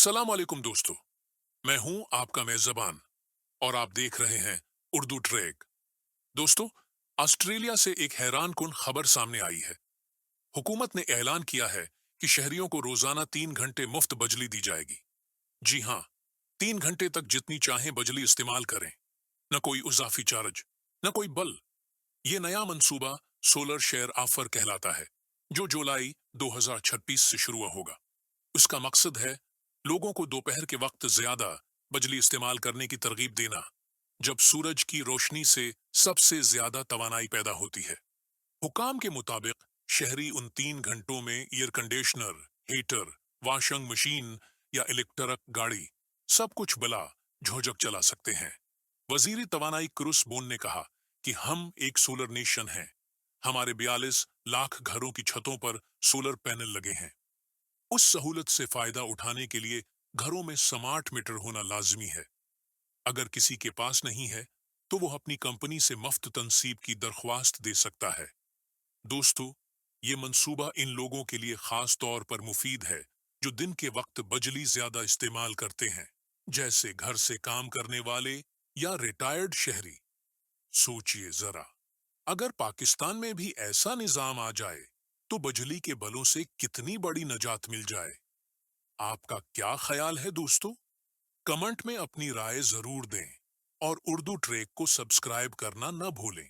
अस्सलाम वालेकुम दोस्तों। मैं हूं आपका मेजबान और आप देख रहे हैं उर्दू ट्रैक। दोस्तों, ऑस्ट्रेलिया से एक हैरान कुन खबर सामने आई है। हुकूमत ने ऐलान किया है कि शहरियों को रोजाना 3 घंटे मुफ्त बिजली दी जाएगी। जी हां, 3 घंटे तक जितनी चाहें बिजली इस्तेमाल करें। न कोई इजाफी चार्ज, न कोई बल। ये नया मंसूबा सोलर शेयर ऑफर कहलाता है, जो जुलाई 2026 से शुरू होगा। उसका मकसद है लोगों को दोपहर के वक्त ज्यादा बिजली इस्तेमाल करने की तरगीब देना, जब सूरज की रोशनी से सबसे ज्यादा तवानाई पैदा होती है। हुकाम के मुताबिक शहरी उन 3 घंटों में air conditioner, heater, washing machine या इलेक्ट्रिक गाड़ी सब कुछ बिला झोझक चला सकते हैं। वजीर तवानाई क्रुस बोन ने कहा कि हम एक सोलर नेशन हैं। हमारे 42 लाख घरों की छतों पर सोलर पैनल लगे हैं। उस सहूलत से फायदा उठाने के लिए घरों में स्मार्ट मीटर होना लाजमी है। अगर किसी के पास नहीं है, तो वो अपनी कंपनी से मुफ्त तनसीब की दरख्वास्त दे सकता है। दोस्तों, ये मंसूबा इन लोगों के लिए खास तौर पर मुफीद है जो दिन के वक्त बिजली ज्यादा इस्तेमाल करते हैं, जैसे घर से काम करने वाले या रिटायर्ड शहरी। सोचिए जरा, अगर पाकिस्तान में भी ऐसा निजाम आ जाए, तो बिजली के बलों से कितनी बड़ी नजात मिल जाए। आपका क्या ख्याल है दोस्तों? कमेंट में अपनी राय जरूर दें और उर्दू ट्रैक को सब्सक्राइब करना न भूलें।